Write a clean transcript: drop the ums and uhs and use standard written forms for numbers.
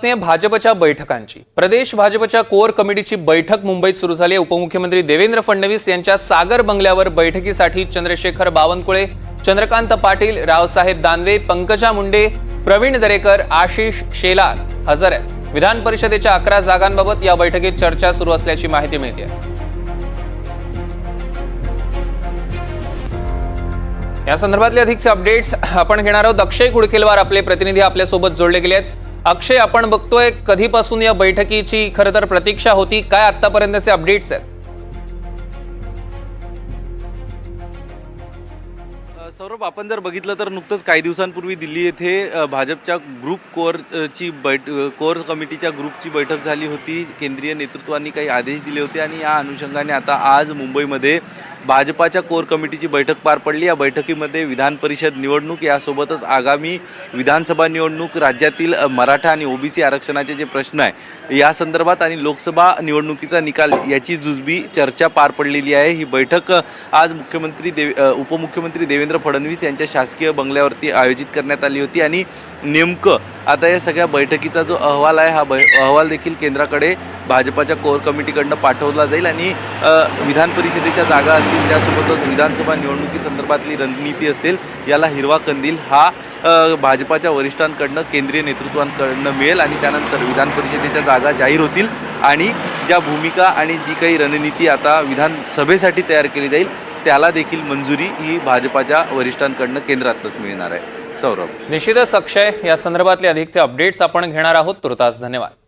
भाजपच्या बैठकांची प्रदेश भाजपच्या कोर कमिटीची बैठक मुंबईत सुरू झाली आहे। उपमुख्यमंत्री देवेंद्र फडणवीस यांच्या सागर बंगल्यावर बैठकीसाठी चंद्रशेखर बावनकुळे, चंद्रकांत पाटील, रावसाहेब दानवे, पंकजा मुंडे, प्रवीण दरेकर, आशिष शेलार हजर आहेत। विधान परिषदेच्या 11 जागांबाबत या बैठकीत चर्चा सुरू असल्याची माहिती मिळते आहे। या संदर्भातले अधिकचे अपडेट्स आपण घेणार आहोत। अक्षय कुडकेलवार आपले प्रतिनिधी आपल्या सोबत जोडले गेले आहेत। अक्षय, आपण बघतोय कधीपासून या बैठकीची खरं तर प्रतीक्षा होती, काय आतापर्यंतचे अपडेट्स आहेत? सौरभ, आपण जर बघितलं तर नुकतंच काही दिवसांपूर्वी दिल्ली येथे भाजपच्या कोर कमिटीच्या ग्रुपची बैठक झाली होती। केंद्रीय नेतृत्वाने काही आदेश दिले होते आणि या अनुषंगाने आता आज मुंबईमध्ये भाजपाच्या कोर कमिटीची बैठक पार पडली। या बैठकीमध्ये विधान परिषद निवडणूक यासोबतच आगामी विधानसभा निवडणूक, राज्यातील मराठा आणि ओबीसी आरक्षणाचे जे प्रश्न आहे या संदर्भात आणि लोकसभा निवडणुकीचा निकाल याची जुजबी चर्चा पार पडलेली आहे। ही बैठक आज उपमुख्यमंत्री देवेंद्र फडणवीस यांच्या शासकीय बंगल्यावरती आयोजित करण्यात आली होती आणि नेमकं आता या सगळ्या बैठकीचा जो अहवाल आहे हा अहवाल देखील केंद्राकडे भाजपाच्या कोर कमिटीकडनं पाठवला जाईल आणि विधान परिषदेच्या जागा असतील त्यासोबतच विधानसभा निवडणुकीसंदर्भातली रणनीती असेल याला हिरवा कंदील हा भाजपाच्या वरिष्ठांकडनं, केंद्रीय नेतृत्वांकडनं मिळेल आणि त्यानंतर विधान परिषदेच्या जागा जाहीर होतील आणि ज्या भूमिका आणि जी काही रणनीती आता विधानसभेसाठी तयार केली जाईल त्याला देखील मंजुरी ही भाजपाच्या वरिष्ठांकडनं केंद्रातच मिळणार आहे। सौरभ, निश्चितच अक्षय, या संदर्भातले अधिकचे अपडेट्स आपण घेणार आहोत। तुर्तास धन्यवाद।